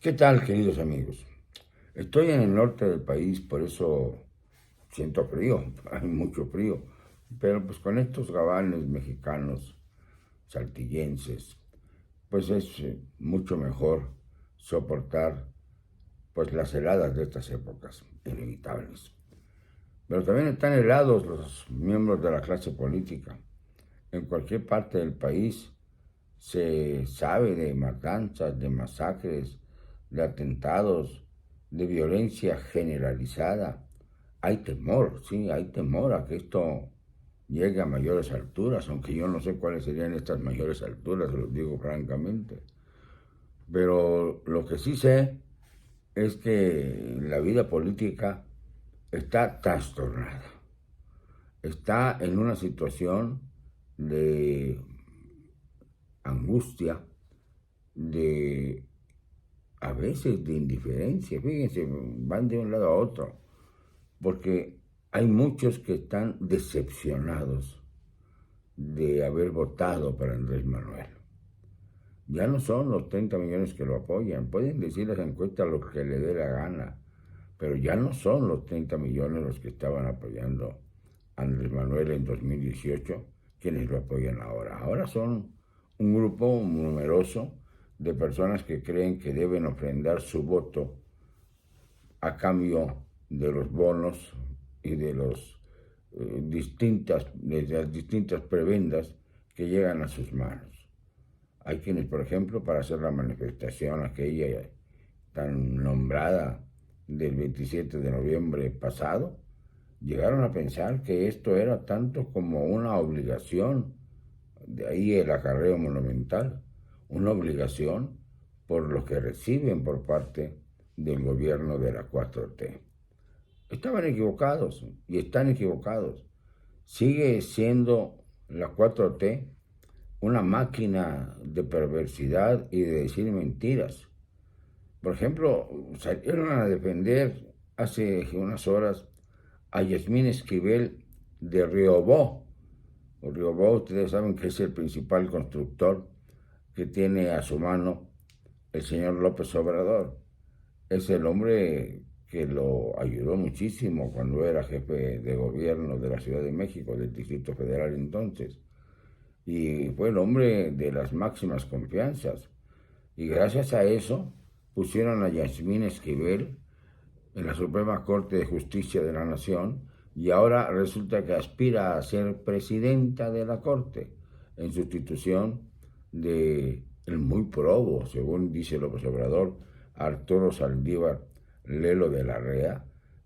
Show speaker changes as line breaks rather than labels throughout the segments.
¿Qué tal, queridos amigos? Estoy en el norte del país, por eso siento frío, hay mucho frío, pero pues con estos gabanes mexicanos, saltillenses, pues es mucho mejor soportar pues las heladas de estas épocas, inevitables. Pero también están helados los miembros de la clase política. En cualquier parte del país se sabe de matanzas, de masacres, de atentados, de violencia generalizada. Hay temor, sí, hay temor a que esto llegue a mayores alturas, aunque yo no sé cuáles serían estas mayores alturas, se los digo francamente. Pero lo que sí sé es que la vida política está trastornada, está en una situación de angustia, de a veces de indiferencia. Fíjense, van de un lado a otro, porque hay muchos que están decepcionados de haber votado para Andrés Manuel. Ya no son los 30 millones que lo apoyan, pueden decir las encuestas lo que le dé la gana, pero ya no son los 30 millones los que estaban apoyando a Andrés Manuel en 2018 quienes lo apoyan ahora. Ahora son un grupo numeroso de personas que creen que deben ofrendar su voto a cambio de los bonos y de las distintas prebendas que llegan a sus manos. Hay quienes, por ejemplo, para hacer la manifestación aquella tan nombrada del 27 de noviembre pasado, llegaron a pensar que esto era tanto como una obligación, de ahí el acarreo monumental, una obligación por lo que reciben por parte del gobierno de la 4T. Estaban equivocados y están equivocados. Sigue siendo la 4T una máquina de perversidad y de decir mentiras. Por ejemplo, salieron a defender hace unas horas a Yasmín Esquivel de Riobó. Riobó, ustedes saben que es el principal constructor que tiene a su mano el señor López Obrador. Es el hombre que lo ayudó muchísimo cuando era jefe de gobierno de la Ciudad de México, del Distrito Federal entonces. Y fue el hombre de las máximas confianzas. Y gracias a eso pusieron a Yasmín Esquivel en la Suprema Corte de Justicia de la Nación y ahora resulta que aspira a ser presidenta de la Corte en sustitución de el muy probo, según dice López Obrador, Arturo Saldívar Lelo de la Rea,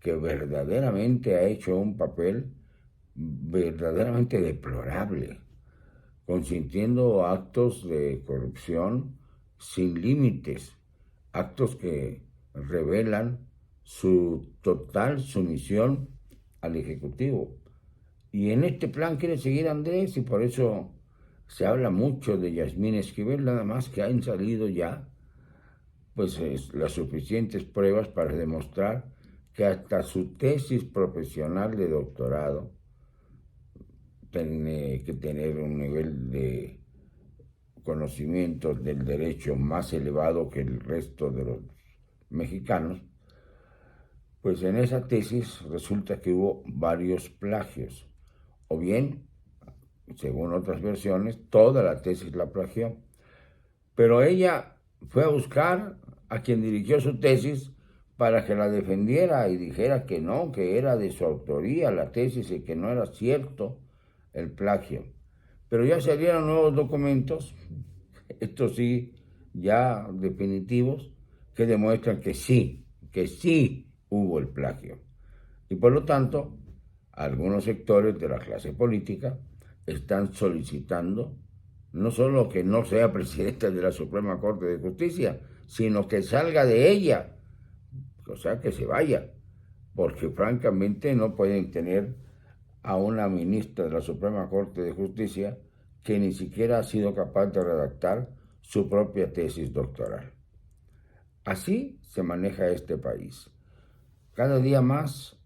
que verdaderamente ha hecho un papel verdaderamente deplorable, consintiendo actos de corrupción sin límites, actos que revelan su total sumisión al Ejecutivo. Y en este plan quiere seguir Andrés y por eso se habla mucho de Yasmín Esquivel, nada más que han salido ya pues las suficientes pruebas para demostrar que hasta su tesis profesional de doctorado tiene que tener un nivel de conocimientos del derecho más elevado que el resto de los mexicanos, pues en esa tesis resulta que hubo varios plagios, o bien, según otras versiones, toda la tesis la plagió, pero ella fue a buscar a quien dirigió su tesis para que la defendiera y dijera que no, que era de su autoría la tesis y que no era cierto el plagio. Pero ya salieron nuevos documentos, estos sí, ya definitivos, que demuestran que sí hubo el plagio. Y por lo tanto, algunos sectores de la clase política están solicitando no solo que no sea presidenta de la Suprema Corte de Justicia, sino que salga de ella, o sea, que se vaya, porque francamente no pueden tener a una ministra de la Suprema Corte de Justicia que ni siquiera ha sido capaz de redactar su propia tesis doctoral. Así se maneja este país. Cada día más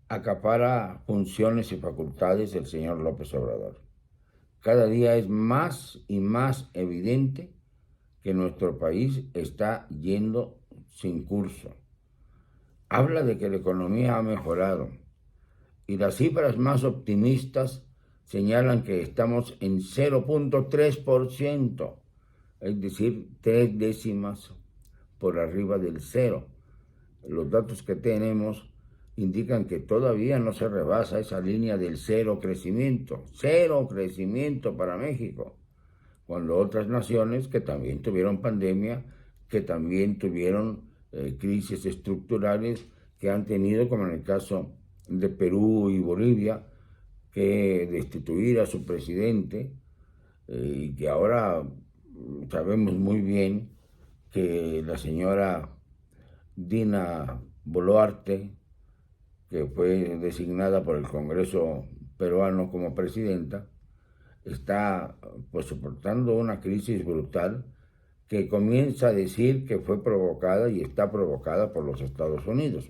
acapara funciones y facultades el señor López Obrador. Cada día es más y más evidente que nuestro país está yendo sin curso. Habla de que la economía ha mejorado y las cifras más optimistas señalan que estamos en 0.3%, es decir, 3 décimas por arriba del cero. Los datos que tenemos indican que todavía no se rebasa esa línea del cero crecimiento para México, cuando otras naciones que también tuvieron pandemia, que también tuvieron crisis estructurales, que han tenido, como en el caso de Perú y Bolivia, que destituir a su presidente, y que ahora sabemos muy bien que la señora Dina Boluarte, que fue designada por el Congreso peruano como presidenta, está pues soportando una crisis brutal que comienza a decir que fue provocada y está provocada por los Estados Unidos.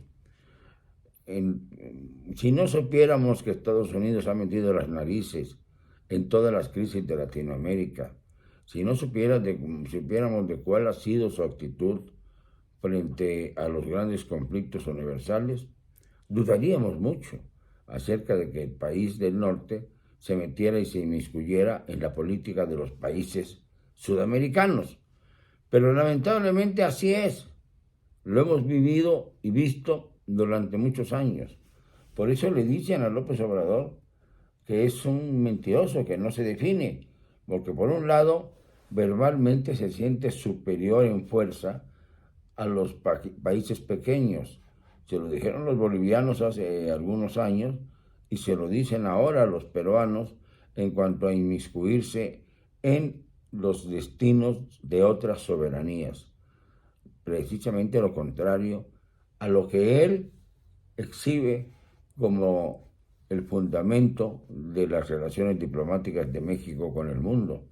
Si no supiéramos que Estados Unidos ha metido las narices en todas las crisis de Latinoamérica, si no supiéramos de cuál ha sido su actitud frente a los grandes conflictos universales, dudaríamos mucho acerca de que el país del norte se metiera y se inmiscuyera en la política de los países sudamericanos. Pero lamentablemente así es. Lo hemos vivido y visto durante muchos años. Por eso le dicen a López Obrador que es un mentiroso, que no se define, porque por un lado verbalmente se siente superior en fuerza a los países pequeños. Se lo dijeron los bolivianos hace algunos años y se lo dicen ahora los peruanos en cuanto a inmiscuirse en los destinos de otras soberanías. Precisamente lo contrario a lo que él exhibe como el fundamento de las relaciones diplomáticas de México con el mundo,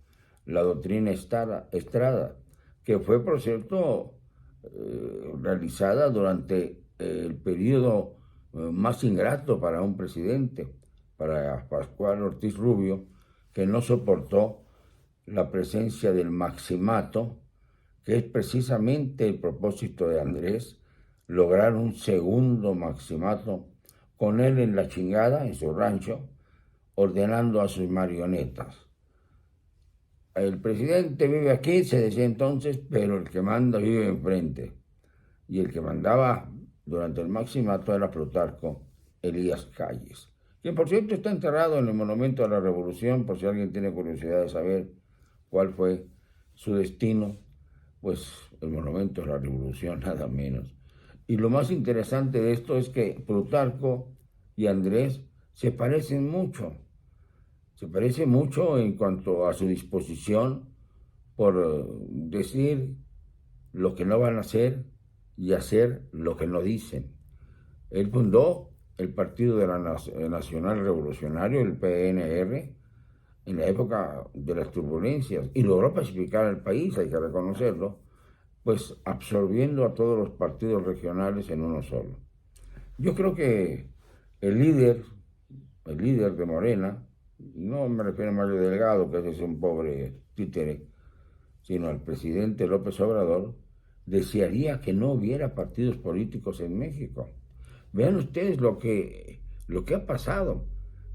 la doctrina Estrada, que fue, por cierto, realizada durante el periodo más ingrato para un presidente, para Pascual Ortiz Rubio, que no soportó la presencia del maximato, que es precisamente el propósito de Andrés, lograr un segundo maximato con él en la chingada, en su rancho, ordenando a sus marionetas. El presidente vive aquí, se decía entonces, pero el que manda vive enfrente. Y el que mandaba durante el maximato era Plutarco Elías Calles, quien por cierto está enterrado en el Monumento a la Revolución, por si alguien tiene curiosidad de saber cuál fue su destino, pues el Monumento a la Revolución, nada menos. Y lo más interesante de esto es que Plutarco y Andrés se parecen mucho en cuanto a su disposición por decir lo que no van a hacer y hacer lo que no dicen. Él fundó el Partido Nacional Revolucionario, el PNR, en la época de las turbulencias, y logró pacificar al país, hay que reconocerlo, pues absorbiendo a todos los partidos regionales en uno solo. Yo creo que el líder de Morena, no me refiero a Mario Delgado, que es un pobre títere, sino al presidente López Obrador, desearía que no hubiera partidos políticos en México. Vean ustedes lo que ha pasado.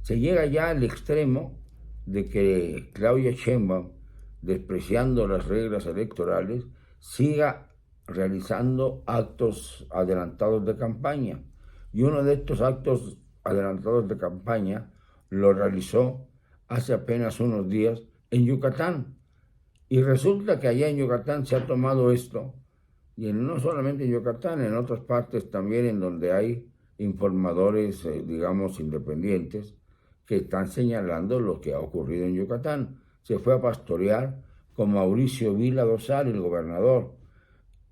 Se llega ya al extremo de que Claudia Sheinbaum, despreciando las reglas electorales, siga realizando actos adelantados de campaña. Y uno de estos actos adelantados de campaña lo realizó hace apenas unos días en Yucatán. Y resulta que allá en Yucatán se ha tomado esto, y no solamente en Yucatán, en otras partes también en donde hay informadores, digamos, independientes, que están señalando lo que ha ocurrido en Yucatán. Se fue a pastorear con Mauricio Vila Dosal, el gobernador,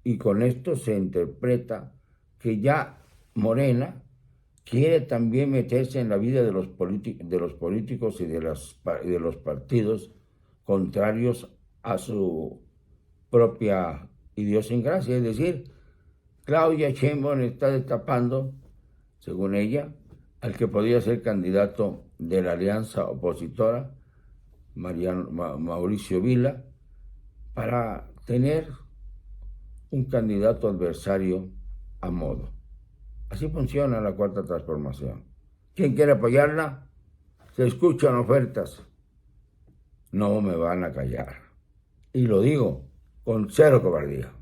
y con esto se interpreta que ya Morena quiere también meterse en la vida de los políticos y de los partidos contrarios a su propia idiosincrasia. Es decir, Claudia Sheinbaum está destapando, según ella, al que podía ser candidato de la alianza opositora, Mauricio Vila, para tener un candidato adversario a modo. Así funciona la Cuarta Transformación. ¿Quién quiere apoyarla? Se escuchan ofertas. No me van a callar. Y lo digo con cero cobardía.